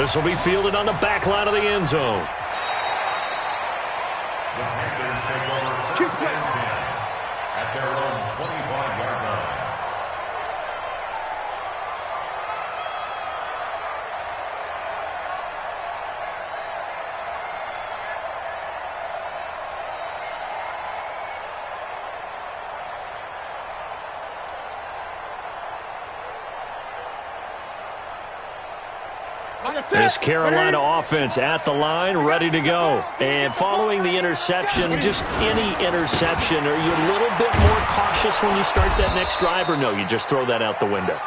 This will be fielded on the back line of the end zone. The Panthers take over first and 10 at their own 25-yard line. This Carolina offense at the line, ready to go. And following the interception, just any interception, are you a little bit more cautious when you start that next drive, or no, you just throw that out the window?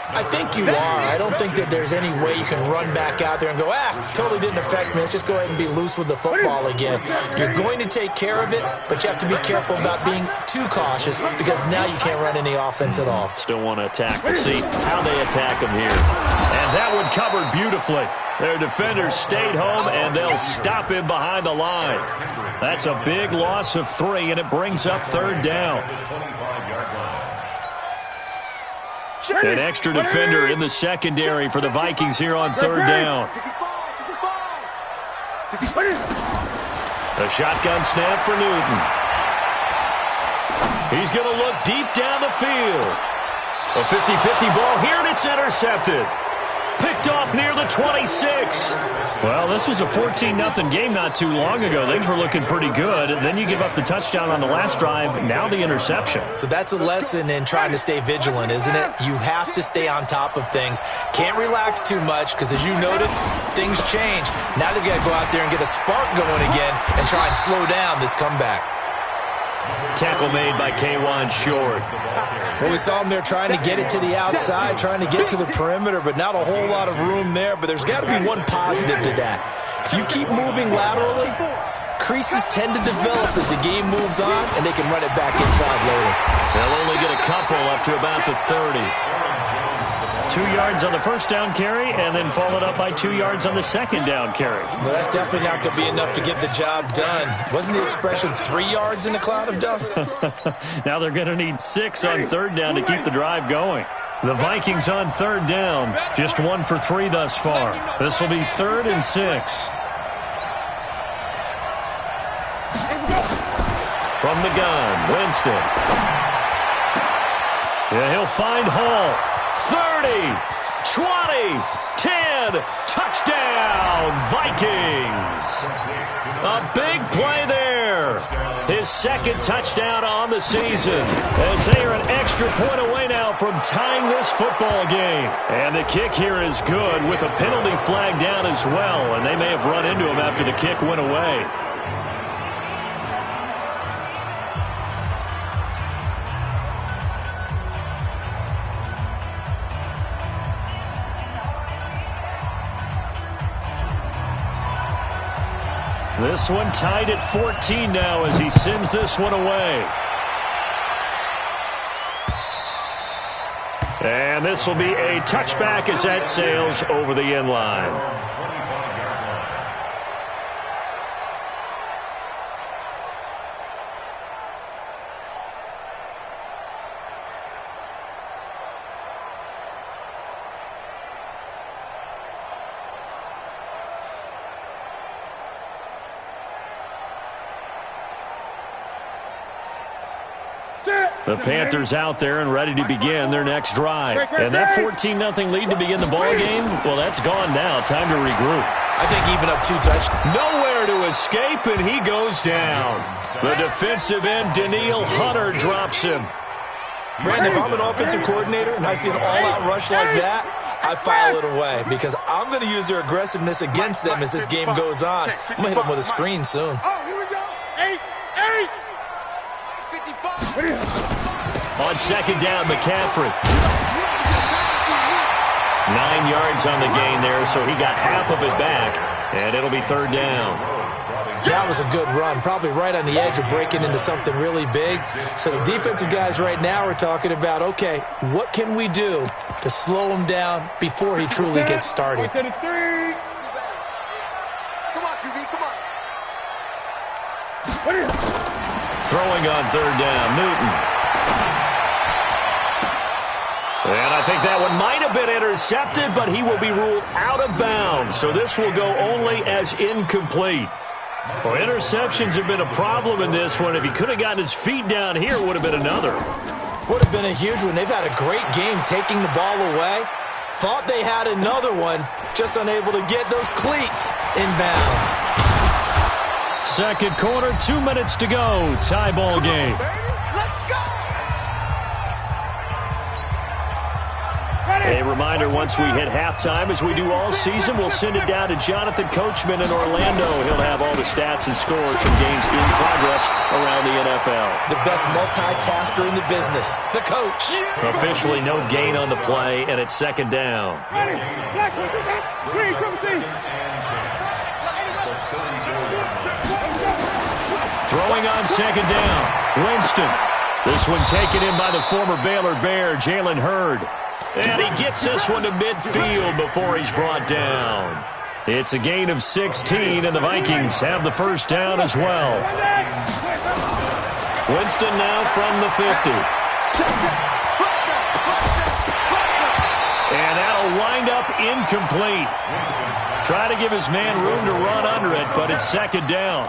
I think you are. I don't think that there's any way you can run back out there and go, totally didn't affect me. Let's just go ahead and be loose with the football again. You're going to take care of it, but you have to be careful about being too cautious because now you can't run any offense at all. Still want to attack. We'll see how they attack them here. And that one covered beautifully. Their defenders stayed home, and they'll stop him behind the line. That's a big loss of 3, and it brings up third down. An extra defender in the secondary for the Vikings here on third down. A shotgun snap for Newton. He's going to look deep down the field. A 50-50 ball here, and it's intercepted. Picked off near the 26. Well, this was a 14-0 game not too long ago. Things were looking pretty good. And then you give up the touchdown on the last drive. Now the interception. So that's a lesson in trying to stay vigilant, isn't it? You have to stay on top of things. Can't relax too much because, as you noted, things change. Now they've got to go out there and get a spark going again and try and slow down this comeback. Tackle made by K1 Short. Well, we saw him there trying to get it to the outside, trying to get to the perimeter, but not a whole lot of room there. But there's got to be one positive to that. If you keep moving laterally, creases tend to develop as the game moves on, and they can run it back inside later. They'll only get a couple up to about the 30. 2 yards on the first down carry, and then followed up by 2 yards on the second down carry. Well, that's definitely not going to be enough to get the job done. Wasn't the expression 3 yards in a cloud of dust? Now they're going to need 6 on third down to keep the drive going. The Vikings on third down, just 1 for 3 thus far. This will be 3rd and 6. From the gun, Winston. Yeah, he'll find Hall. 30, 20, 10, touchdown, Vikings. A big play there. His second touchdown on the season, as they are an extra point away now from tying this football game. And the kick here is good with a penalty flag down as well, and they may have run into him after the kick went away. This one tied at 14 now as he sends this one away. And this will be a touchback as that sails over the end line. The Panthers out there and ready to begin their next drive. And that 14-0 lead to begin the ball game, well, that's gone now. Time to regroup. I think even up 2 touchdowns. Nowhere to escape, and he goes down. The defensive end, Daniil Hunter, drops him. Brandon, if I'm an offensive coordinator and I see an all-out rush like that, I file it away because I'm going to use their aggressiveness against them as this game goes on. I'm going to hit them with a screen soon. Oh, here we go. 8, 55. On second down, McCaffrey. 9 yards on the gain there, so he got half of it back, and it'll be third down. That was a good run, probably right on the edge of breaking into something really big. So the defensive guys right now are talking about, okay, what can we do to slow him down before he truly gets started? Come on, QB, come on. Throwing on third down, Newton. And I think that one might have been intercepted. intercepted, but he will be ruled out of bounds. So this will go only as incomplete. Well, interceptions have been a problem in this one. If he could have gotten his feet down here, it would have been another. Would have been a huge one. They've had a great game taking the ball away. Thought they had another one, just unable to get those cleats in bounds. Second quarter, 2 minutes to go. Tie ball game. A reminder, once we hit halftime, as we do all season, we'll send it down to Jonathan Coachman in Orlando. He'll have all the stats and scores from games in progress around the NFL. The best multitasker in the business, the coach. Officially no gain on the play, and it's second down. Throwing on second down, Winston. This one taken in by the former Baylor Bear, Jalen Hurd. And he gets this one to midfield before he's brought down. It's a gain of 16, and the Vikings have the first down as well. Winston now from the 50. And that'll wind up incomplete. Try to give his man room to run under it, but it's second down.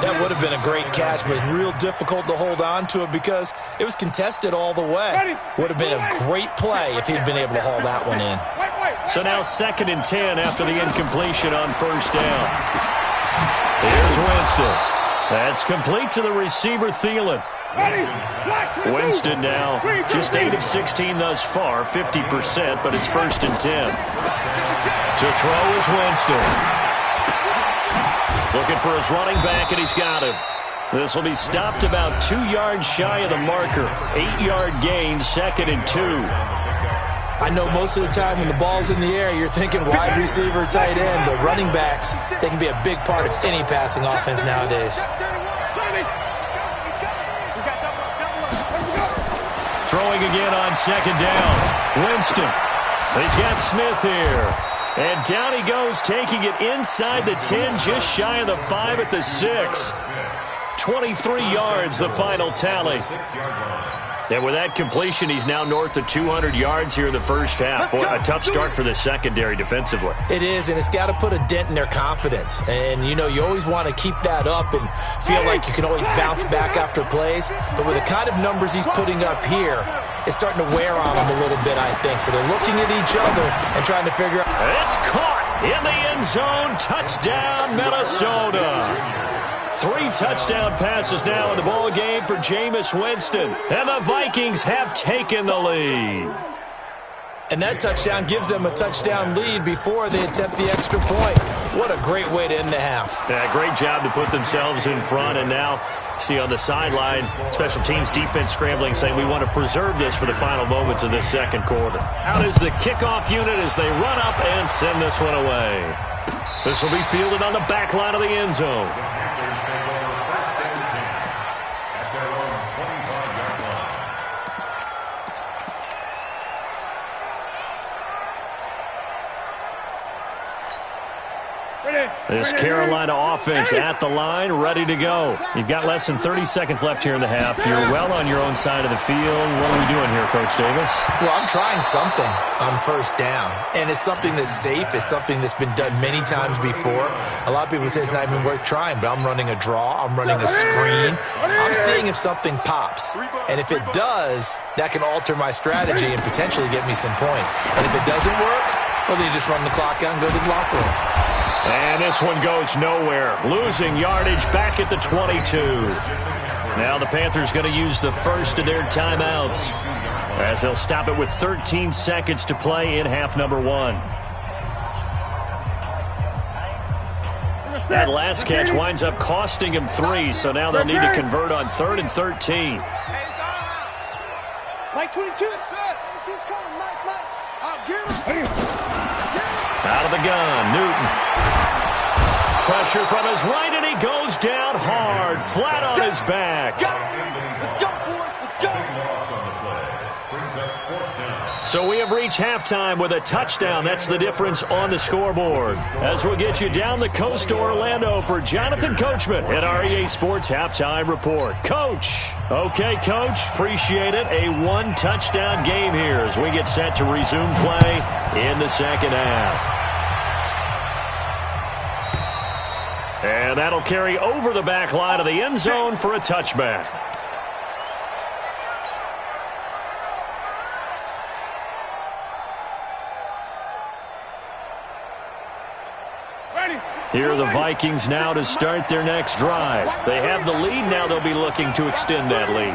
That would have been a great catch, but it's real difficult to hold on to it because it was contested all the way. Would have been a great play if he'd been able to haul that one in. So now 2nd and 10 after the incompletion on first down. Here's Winston. That's complete to the receiver, Thielen. Winston now just 8 of 16 thus far, 50%, but it's 1st and 10. To throw is Winston. Looking for his running back, and he's got him. This will be stopped about 2 yards shy of the marker. 8-yard gain, 2nd and 2. I know most of the time when the ball's in the air, you're thinking wide receiver, tight end, but running backs, they can be a big part of any passing offense nowadays. Throwing again on second down. Winston. He's got Smith here. And down he goes, taking it inside the 10, just shy of the 5 at the 6. 23 yards, the final tally. And with that completion, he's now north of 200 yards here in the first half. Boy, a tough start for the secondary defensively. It is, and it's got to put a dent in their confidence. And, you know, you always want to keep that up and feel like you can always bounce back after plays. But with the kind of numbers he's putting up here, it's starting to wear on them a little bit, I think. So they're looking at each other and trying to figure out. It's caught in the end zone. Touchdown, Minnesota. 3 touchdown passes now in the ball game for Jameis Winston. And the Vikings have taken the lead. And that touchdown gives them a touchdown lead before they attempt the extra point. What a great way to end the half. Yeah, great job to put themselves in front. And now, see on the sideline, special teams defense scrambling, saying we want to preserve this for the final moments of this second quarter. Out is the kickoff unit as they run up and send this one away. This will be fielded on the back line of the end zone. This Carolina offense at the line, ready to go. You've got less than 30 seconds left here in the half. You're well on your own side of the field. What are we doing here, Coach Davis? Well, I'm trying something on first down, and it's something that's safe. It's something that's been done many times before. A lot of people say it's not even worth trying, but I'm running a draw. I'm running a screen. I'm seeing if something pops, and if it does, that can alter my strategy and potentially get me some points. And if it doesn't work, well, then you just run the clock out and go to the locker room. And this one goes nowhere. Losing yardage back at the 22. Now the Panthers going to use the first of their timeouts as they'll stop it with 13 seconds to play in half number 1. That last catch winds up costing him 3, so now they'll need to convert on 3rd and 13. Mike 22. 22's coming, Mike. Out of the gun, Newton. Pressure from his right, and he goes down hard, flat on his back. Let's go, boys. Let's go. So we have reached halftime with a touchdown. That's the difference on the scoreboard. As we'll get you down the coast to Orlando for Jonathan Coachman at our EA Sports Halftime Report. Coach. Okay, Coach. Appreciate it. A one-touchdown game here as we get set to resume play in the second half. And that'll carry over the back line of the end zone for a touchback. Here are the Vikings now to start their next drive. They have the lead. Now they'll be looking to extend that lead.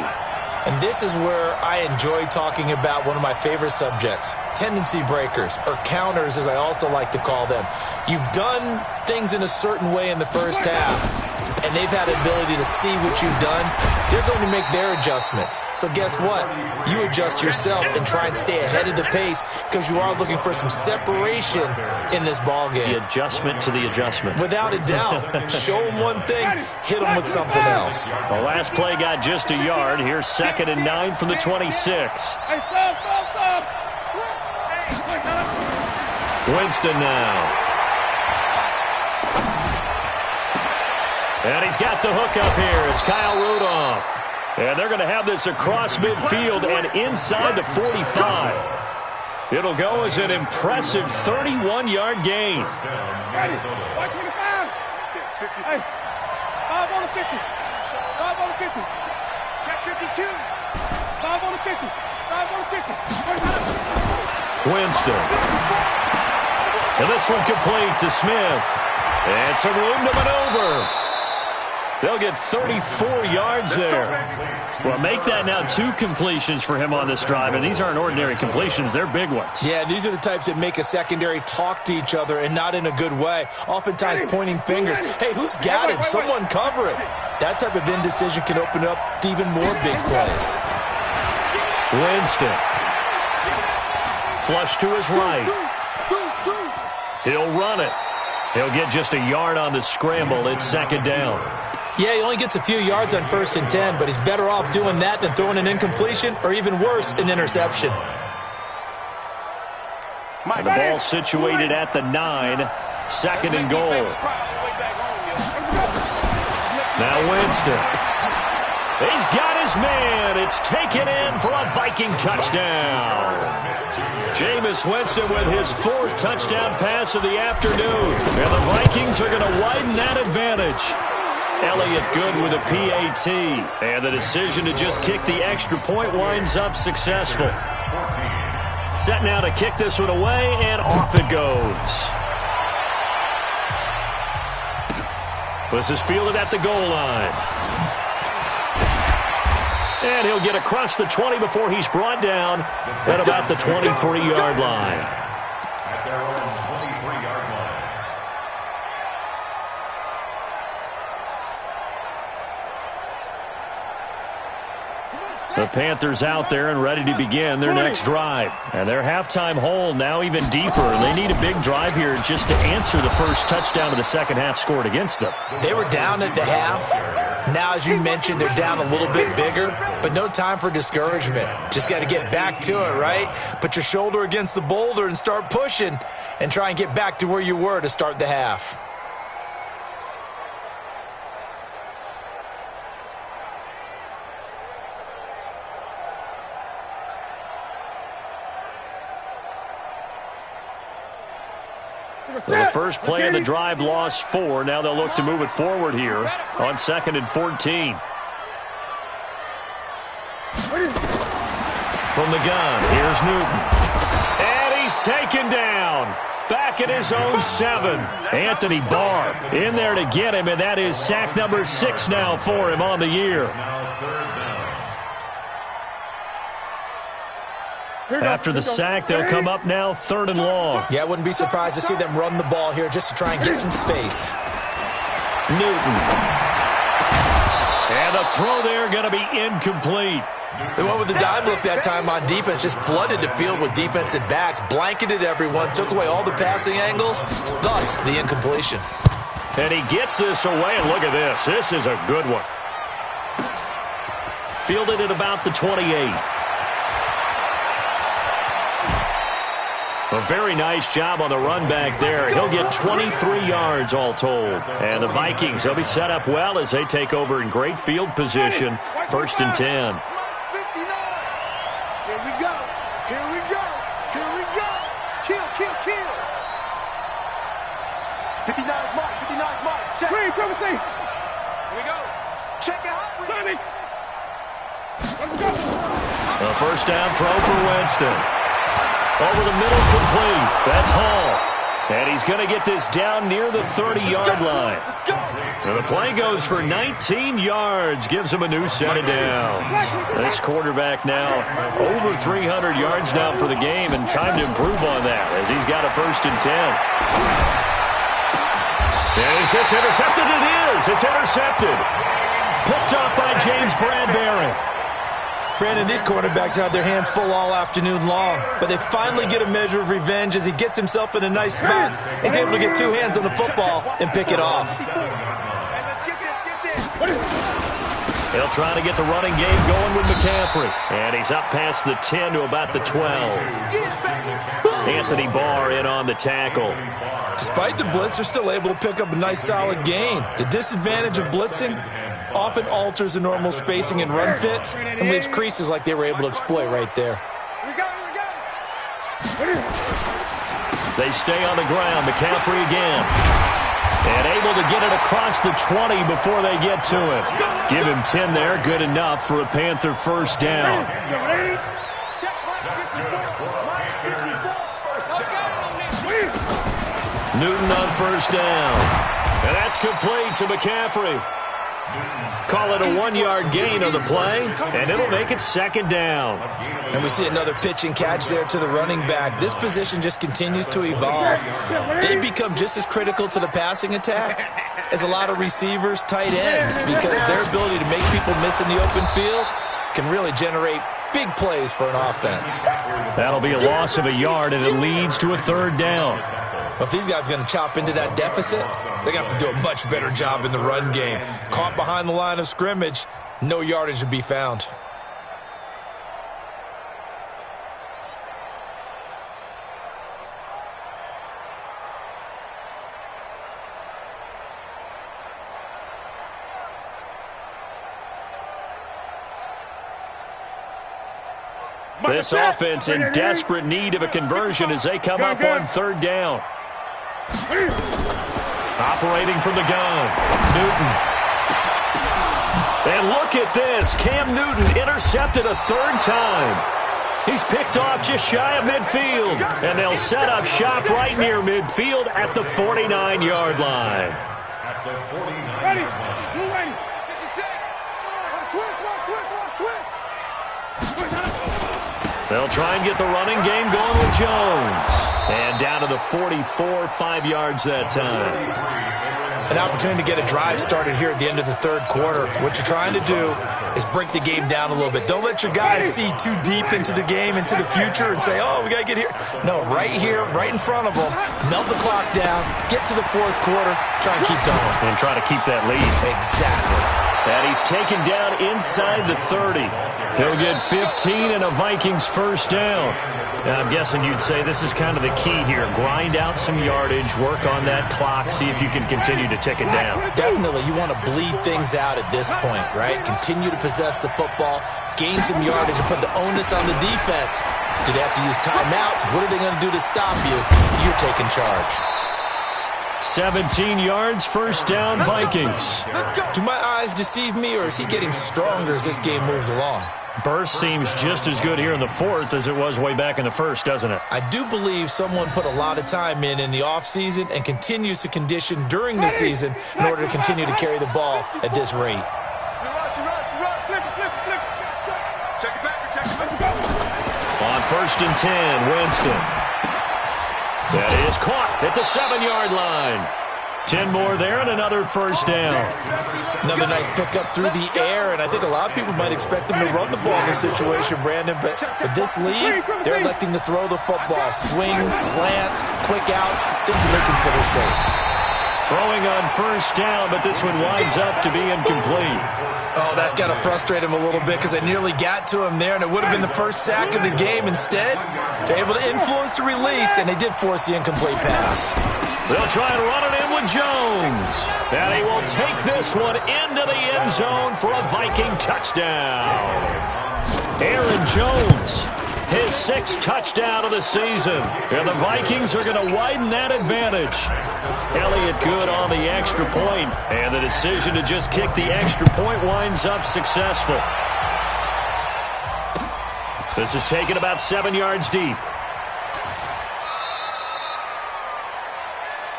And this is where I enjoy talking about one of my favorite subjects, tendency breakers, or counters as I also like to call them. You've done things in a certain way in the first half, and they've had the ability to see what you've done. They're going to make their adjustments. So guess what? You adjust yourself and try and stay ahead of the pace because you are looking for some separation in this ball game. The adjustment to the adjustment. Without a doubt. Show them one thing, hit them with something else. The last play got just a yard. Here's 2nd and 9 from the 26. Winston now. And he's got the hook up here. It's Kyle Rudolph. And they're going to have this across midfield and inside the 45. It'll go as an impressive 31-yard gain. 5 on the 50. 5 on the 50. Check 52. 5 on the 50. 5 on the 50. Winston. And this one complete to Smith. And some room to maneuver. They'll get 34 yards there. Well, make that now 2 completions for him on this drive, and these aren't ordinary completions. They're big ones. Yeah, these are the types that make a secondary talk to each other and not in a good way, oftentimes pointing fingers. Hey, who's got him? Someone cover it. That type of indecision can open up to even more big plays. Winston. Flush to his right. He'll run it. He'll get just a yard on the scramble. It's 2nd down. Yeah, he only gets a few yards on 1st and 10, but he's better off doing that than throwing an incompletion or even worse, an interception. And the ball situated at the 9, 2nd and goal. Now Winston. He's got his man. It's taken in for a Viking touchdown. Jameis Winston with his 4th touchdown pass of the afternoon. And the Vikings are going to widen that advantage. Elliott good with a PAT. And the decision to just kick the extra point winds up successful. Set now to kick this one away, and off it goes. This is fielded at the goal line. And he'll get across the 20 before he's brought down at about the 23-yard line. At their own 23-yard line. The Panthers out there and ready to begin their next drive. And their halftime hole now even deeper. They need a big drive here just to answer the first touchdown of the second half scored against them. They were down at the half. Now, as you mentioned, they're down a little bit bigger, but no time for discouragement. Just got to get back to it, right? Put your shoulder against the boulder and start pushing and try and get back to where you were to start the half. Well, the first play of the drive lost 4. Now they'll look to move it forward here on 2nd and 14. From the gun, here's Newton. And he's taken down. Back at his own 7. Anthony Barr in there to get him, and that is sack number 6 now for him on the year. After the sack, they'll come up now 3rd and long. Yeah, I wouldn't be surprised to see them run the ball here just to try and get some space. Newton. And the throw there going to be incomplete. They went with the dime look that time on defense, just flooded the field with defensive backs, blanketed everyone, took away all the passing angles, thus the incompletion. And he gets this away, and look at this. This is a good one. Fielded at about the 28. A very nice job on the run back there. He'll get 23 yards all told. And the Vikings, they'll be set up well as they take over in great field position. 1st and 10. Here we go. Here we go. Here we go. Kill, kill, kill. 59 mark. 59 mark. Check. Green, come with me. Here we go. Check it out. Let's go. A first down throw for Winston. Over the middle, complete. That's Hall. And he's going to get this down near the 30-yard line. So the play goes for 19 yards. Gives him a new set of downs. This quarterback now over 300 yards now for the game, and time to improve on that as he's got a 1st and 10. And is this intercepted? It is. It's intercepted. Picked off by James Bradbury. Brandon, these quarterbacks have their hands full all afternoon long, but they finally get a measure of revenge as he gets himself in a nice spot. He's able to get 2 hands on the football and pick it off. He'll try to get the running game going with McCaffrey. And he's up past the 10 to about the 12. Anthony Barr in on the tackle. Despite the blitz, they're still able to pick up a nice solid gain. The disadvantage of blitzing often alters the normal spacing and run fits and leaves creases like they were able to exploit right there. They stay on the ground. McCaffrey again. And able to get it across the 20 before they get to it. Give him 10 there. Good enough for a Panther first down. Newton on first down. And that's complete to McCaffrey. Call it a 1-yard gain on the play, and it'll make it 2nd down. And we see another pitch and catch there to the running back. This position just continues to evolve. They become just as critical to the passing attack as a lot of receivers, tight ends, because their ability to make people miss in the open field can really generate big plays for an offense. That'll be a loss of a yard, and it leads to a 3rd down. But if these guys are going to chop into that deficit, they're going to have to do a much better job in the run game. Caught behind the line of scrimmage, no yardage to be found. This offense in desperate need of a conversion as they come up on 3rd down. Operating from the gun, Newton. And look at this. Cam Newton intercepted a 3rd time. He's picked off just shy of midfield. And they'll set up shop right near midfield at the 49-yard line. Ready. Blue ready. 56. They'll try and get the running game going with Jones. And down to the 44, 5 yards that time. An opportunity to get a drive started here at the end of the 3rd quarter. What you're trying to do is break the game down a little bit. Don't let your guys see too deep into the game, into the future, and say, oh, we got to get here. No, right here, right in front of them, melt the clock down, get to the 4th quarter, try and keep going. And try to keep that lead. Exactly. And he's taken down inside the 30. He'll get 15 and a Vikings first down. Now, I'm guessing you'd say this is kind of the key here. Grind out some yardage, work on that clock, see if you can continue to tick it down. Definitely. You want to bleed things out at this point, right? Continue to possess the football, gain some yardage, and put the onus on the defense. Do they have to use timeouts? What are they going to do to stop you? You're taking charge. 17 yards, first down, Vikings. Do my eyes deceive me, or is he getting stronger as this game moves along? Burst seems just as good here in the 4th as it was way back in the 1st, doesn't it? I do believe someone put a lot of time in the offseason and continues to condition during the season in order to continue to carry the ball at this rate. On 1st and 10, Winston. That is caught at the 7-yard line. 10 more there and another first down. Another nice pickup through the air, and I think a lot of people might expect them to run the ball in this situation, Brandon, but with this lead, they're electing to throw the football. Swings, slants, quick outs, things that they consider safe. Throwing on first down, but this one winds up to be incomplete. Oh, that's got to frustrate him a little bit because they nearly got to him there, and it would have been the first sack of the game. Instead, they're able to influence the release, and they did force the incomplete pass. They'll try and run it in with Jones. And he will take this one into the end zone for a Viking touchdown. Aaron Jones, his 6th touchdown of the season. And the Vikings are going to widen that advantage. Elliott good on the extra point, and the decision to just kick the extra point winds up successful. This is taken about 7 yards deep.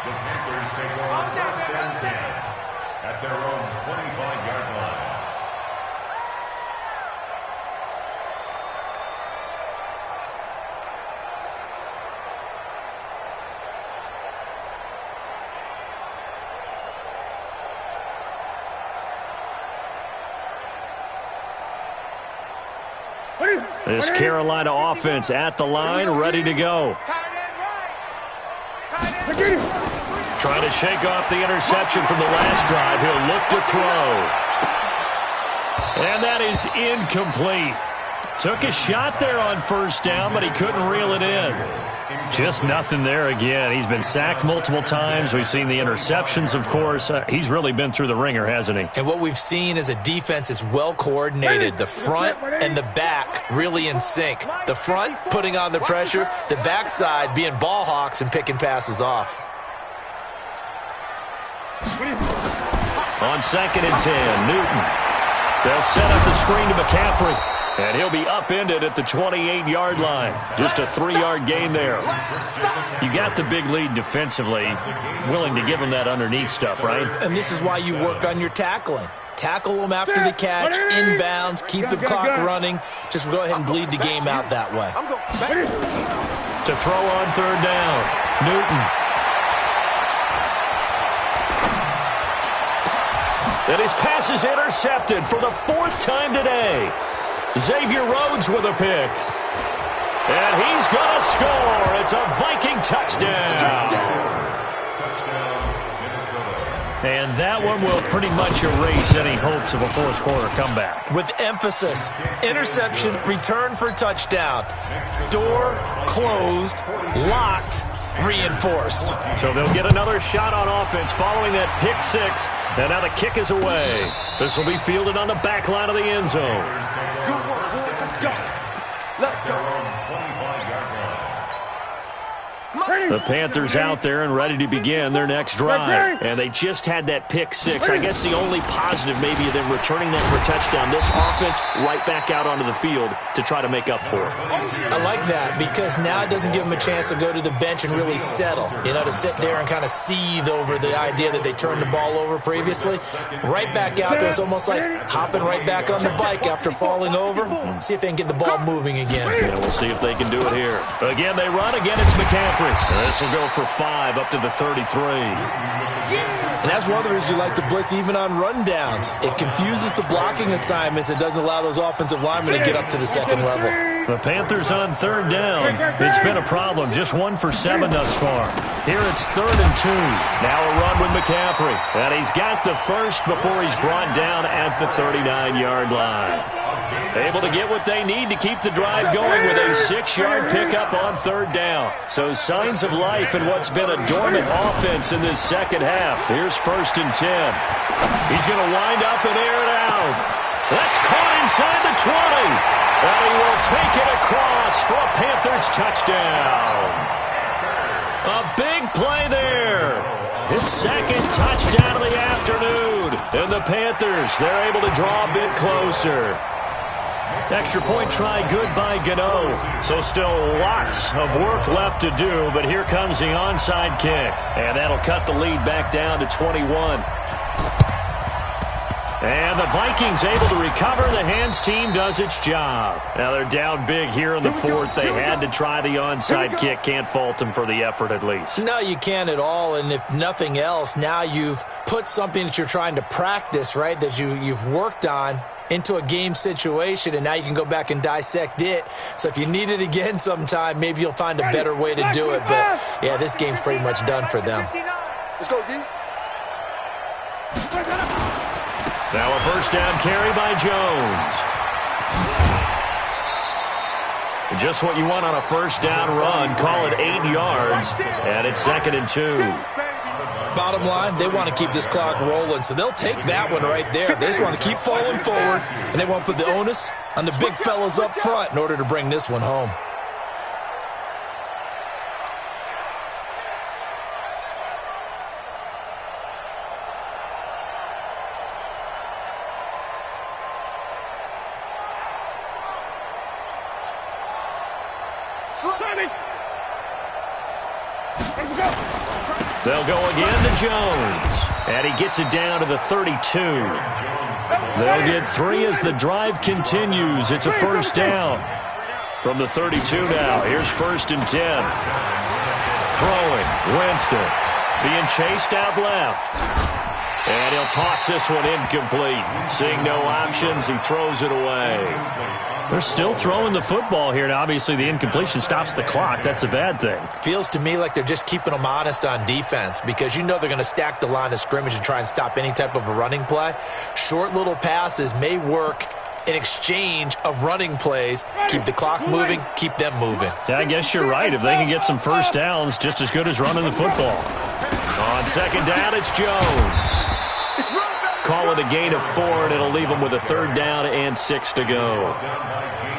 The Panthers take over first and 10 at their own 25-yard line. This Carolina offense at the line, ready to go. Trying to shake off the interception from the last drive. He'll look to throw. And that is incomplete. Took a shot there on first down, but he couldn't reel it in. Just nothing there again. He's been sacked multiple times. We've seen the interceptions, of course. He's really been through the ringer, hasn't he? And what we've seen is a defense that's well coordinated. The front and the back really in sync. The front putting on the pressure, the backside being ball hawks and picking passes off. On 2nd and 10, Newton. They'll set up the screen to McCaffrey. And he'll be upended at the 28-yard line. Just a 3-yard gain there. You got the big lead defensively. Willing to give him that underneath stuff, right? And this is why you work on your tackling. Tackle them after the catch, inbounds, keep the clock running. Just go ahead and bleed the game out that way. To throw on 3rd down, Newton. And his pass is intercepted for the 4th time today. Xavier Rhodes with a pick. And he's going to score. It's a Viking touchdown. And that one will pretty much erase any hopes of a 4th quarter comeback. With emphasis, interception, return for touchdown. Door closed, locked, reinforced. So they'll get another shot on offense following that pick 6. And now the kick is away. This will be fielded on the back line of the end zone. The Panthers out there and ready to begin their next drive. And they just had that pick 6. I guess the only positive maybe of them returning that for a touchdown. This offense right back out onto the field to try to make up for it. I like that because now it doesn't give them a chance to go to the bench and really settle. You know, to sit there and kind of seethe over the idea that they turned the ball over previously. Right back out there. It's almost like hopping right back on the bike after falling over. See if they can get the ball moving again. Yeah, we'll see if they can do it here. Again, they run. Again, it's McCaffrey. This will go for 5 up to the 33. And that's one of the reasons you like to blitz even on rundowns. It confuses the blocking assignments. It doesn't allow those offensive linemen to get up to the second level. The Panthers on 3rd down. It's been a problem. Just 1 for 7 thus far. Here it's 3rd and 2. Now a run with McCaffrey. And he's got the first before he's brought down at the 39-yard line. Able to get what they need to keep the drive going with a 6-yard pickup on 3rd down. So signs of life in what's been a dormant offense in this second half. Here's 1st and 10. He's going to wind up and air it out. That's caught inside the 20. And he will take it across for a Panthers touchdown. A big play there. His 2nd touchdown of the afternoon. And the Panthers, they're able to draw a bit closer. Extra point try good by Gano. So still lots of work left to do, but here comes the onside kick. And that'll cut the lead back down to 21. And the Vikings able to recover. The hands team does its job. Now they're down big here in the 4th. They had to try the onside kick. Can't fault them for the effort at least. No, you can't at all. And if nothing else, now you've put something that you're trying to practice, right, that you've worked on into a game situation, and now you can go back and dissect it. So if you need it again sometime, maybe you'll find a better way to do it. But, yeah, this game's pretty much done for them. Let's go, D. Now a first down carry by Jones. Just what you want on a first down run. Call it 8 yards, and it's 2nd and 2. Bottom line, they want to keep this clock rolling, so they'll take that one right there. They just want to keep falling forward, and they want to put the onus on the big fellas up front in order to bring this one home. They'll go again to Jones, and he gets it down to the 32. They'll get 3 as the drive continues. It's a first down from the 32 now. Here's 1st and 10. Throwing, Winston, being chased out left. And he'll toss this one incomplete. Seeing no options, he throws it away. They're still throwing the football here, and obviously the incompletion stops the clock. That's a bad thing. Feels to me like they're just keeping them honest on defense because you know they're going to stack the line of scrimmage and try and stop any type of a running play. Short little passes may work in exchange of running plays. Keep the clock moving, keep them moving. Yeah, I guess you're right. If they can get some first downs, just as good as running the football. On 2nd down, it's Jones. Call it a gain of 4, and it'll leave them with a 3rd down and 6 to go.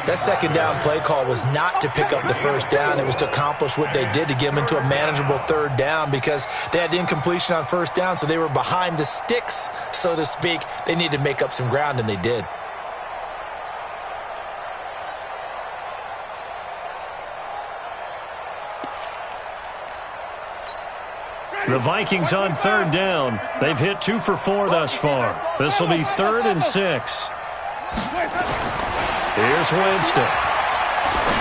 That 2nd down play call was not to pick up the first down. It was to accomplish what they did to get them into a manageable 3rd down because they had incompletion on first down, so they were behind the sticks, so to speak. They needed to make up some ground, and they did. The Vikings on 3rd down. They've hit 2 for 4 thus far. This will be 3rd and 6. Here's Winston.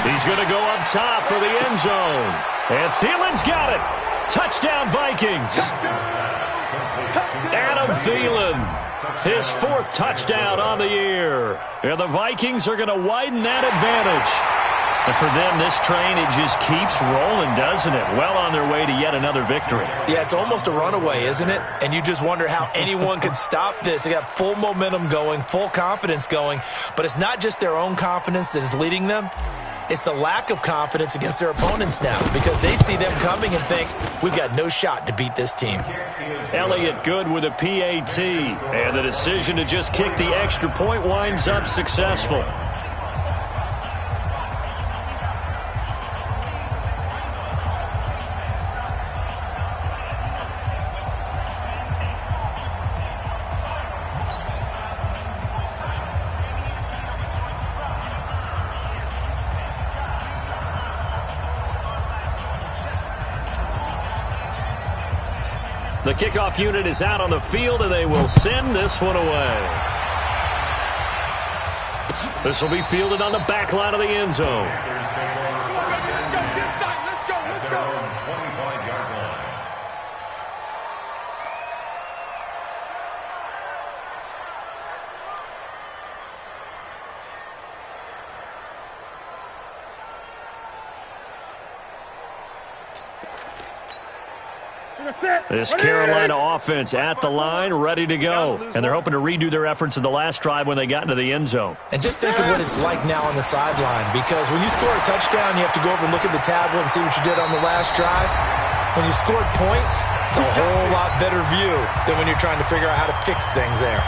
He's going to go up top for the end zone. And Thielen's got it. Touchdown, Vikings. Adam Thielen, his 4th touchdown on the year. And the Vikings are going to widen that advantage. And for them, this train, it just keeps rolling, doesn't it? Well on their way to yet another victory. Yeah, it's almost a runaway, isn't it? And you just wonder how anyone could stop this. They got full momentum going, full confidence going. But it's not just their own confidence that is leading them. It's the lack of confidence against their opponents now because they see them coming and think, we've got no shot to beat this team. Elliott good with a PAT. And the decision to just kick the extra point winds up successful. The kickoff unit is out on the field, and they will send this one away. This will be fielded on the back line of the end zone. This Carolina offense at the line, ready to go. And they're hoping to redo their efforts in the last drive when they got into the end zone. And just think of what it's like now on the sideline, because when you score a touchdown, you have to go over and look at the tablet and see what you did on the last drive. When you scored points, it's a whole lot better view than when you're trying to figure out how to fix things there.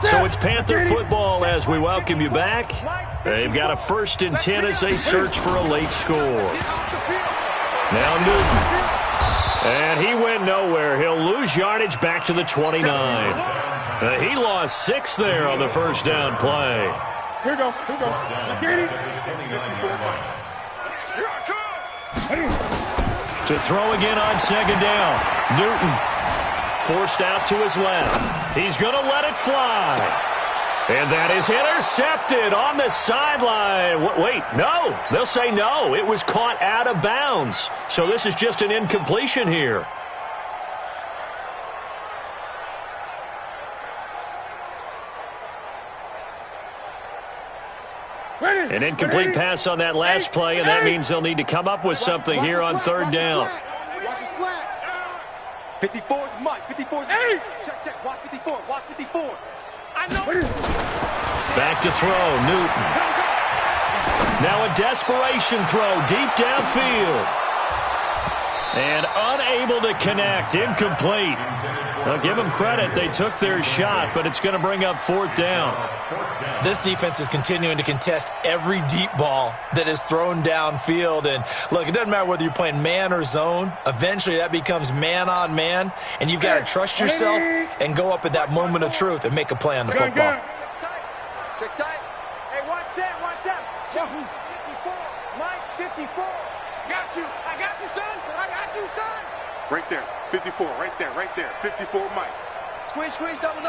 So it's Panther football as we welcome you back. They've got a 1st and 10 as they search for a late score. Now Newton. And he went nowhere. He'll lose yardage back to the 29. He lost 6 there on the first down play. Here we go. To throw again on 2nd down. Newton forced out to his left. He's going to let it fly. And that is intercepted on the sideline. Wait, no. They'll say no. It was caught out of bounds. So this is just an incompletion here. An incomplete pass on that last play, and that means they'll need to come up with something here on third down. Watch the slant. 54 is Mike. 54 is check. Watch 54. Watch 54. I know. Back to throw, Newton. Now a desperation throw deep downfield. And unable to connect, incomplete. Now give them credit, they took their shot, but it's going to bring up fourth down. This defense is continuing to contest every deep ball that is thrown downfield. And look, it doesn't matter whether you're playing man or zone. Eventually that becomes man on man, and you've got to trust yourself and go up at that moment of truth and make a play on the football. Check tight. Hey, watch that. 54. Mike, 54. I got you, son. Right there. 54. Right there. 54, Mike. Squeeze, double.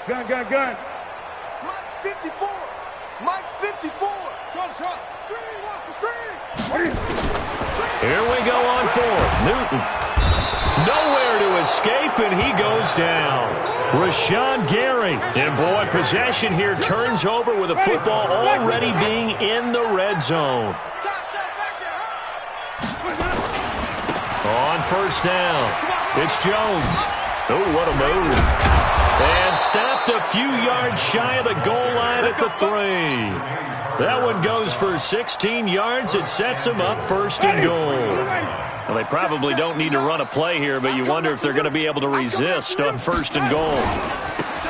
Gun. Mike, 54. Mike, 54. Shot. Screen, watch the screen. Here we go on fourth. Newton. Nowhere to escape, and he goes down. Rashawn Gary. And boy, possession here turns over with the football already being in the red zone. On first down, it's Jones. Oh, what a move. And stopped a few yards shy of the goal line at the 3. That one goes for 16 yards. It sets them up first and goal. Well, they probably don't need to run a play here, but you wonder if they're going to be able to resist on first and goal.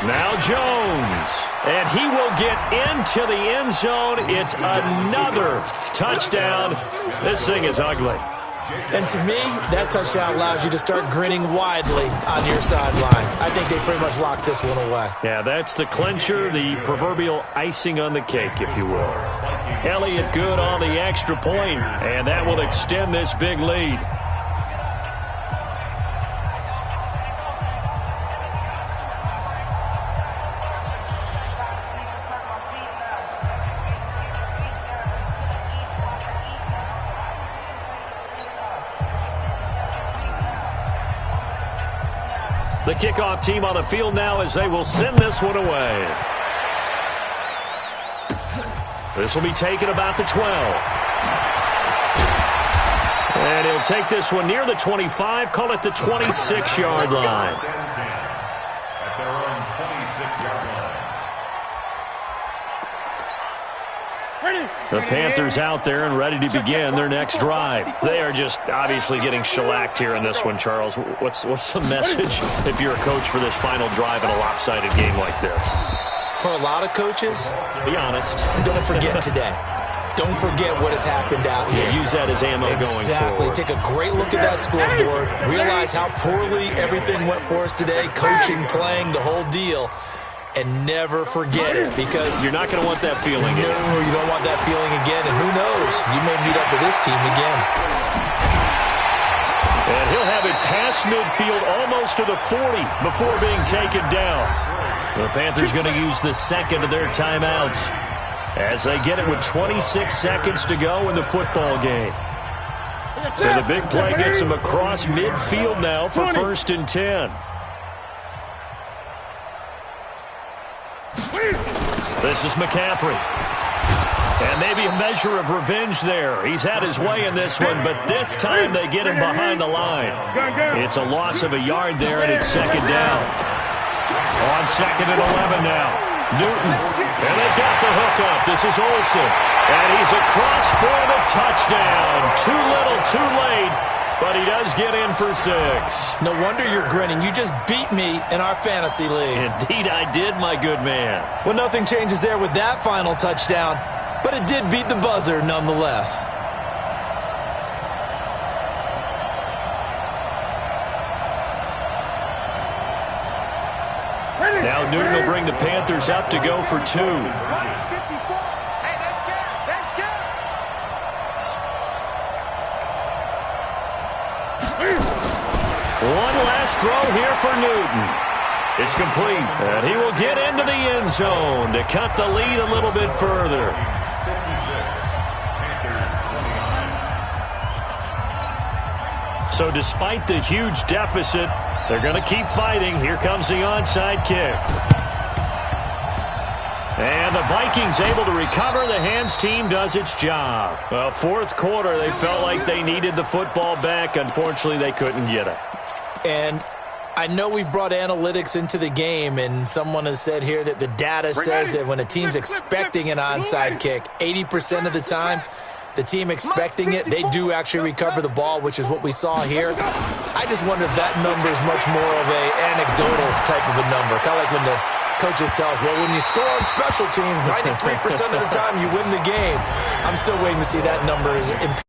Now Jones, and he will get into the end zone. It's another touchdown. This thing is ugly. And to me, that touchdown allows you to start grinning widely on your sideline. I think they pretty much locked this one away. Yeah, that's the clincher, the proverbial icing on the cake, if you will. Elliott good on the extra point, and that will extend this big lead. The kickoff team on the field now as they will send this one away. This will be taken about the 12. And he'll take this one near the 25, call it the 26-yard line. At their own 26-yard line. The Panthers out there and ready to begin their next drive. They are just obviously getting shellacked here in this one, Charles. What's the message if you're a coach for this final drive in a lopsided game like this? For a lot of coaches, Be honest. don't forget today. Don't forget what has happened out here. Yeah, use that as ammo going forward. Exactly. Take a great look at that scoreboard. Realize how poorly everything went for us today. Coaching, playing, the whole deal. And never forget it, because You're not going to want that feeling. no, you don't want that feeling again. And who knows? You may meet up with this team again. And he'll have it past midfield almost to the 40 before being taken down. The Panthers going to use the second of their timeouts as they get it with 26 seconds to go in the football game. So the big play gets them across midfield now for 1st and 10. This is McCaffrey. And maybe a measure of revenge there. He's had his way in this one, but this time they get him behind the line. It's a loss of a yard there, and it's second down. On 2nd and 11 now. Newton. And they got the hook up. This is Olsen. And he's across for the touchdown. Too little, too late. But he does get in for 6. No wonder you're grinning. You just beat me in our fantasy league. Indeed I did, my good man. Well, nothing changes there with that final touchdown, but it did beat the buzzer nonetheless. Now Newton will bring the Panthers up to go for 2. One last throw here for Newton. It's complete, and he will get into the end zone to cut the lead a little bit further. 56, Panthers 29. So despite the huge deficit, they're going to keep fighting. Here comes the onside kick. And the Vikings able to recover. The hands team does its job. Well, fourth quarter, they felt like they needed the football back. Unfortunately, they couldn't get it. And I know we brought analytics into the game, and someone has said here that the data says that when a team's expecting an onside kick, 80% of the time, the team expecting it, they do actually recover the ball, which is what we saw here. I just wonder if that number is much more of a anecdotal type of a number. Kind of like when the coaches tell us, well, when you score on special teams, 93% of the time you win the game. I'm still waiting to see that number is empirical.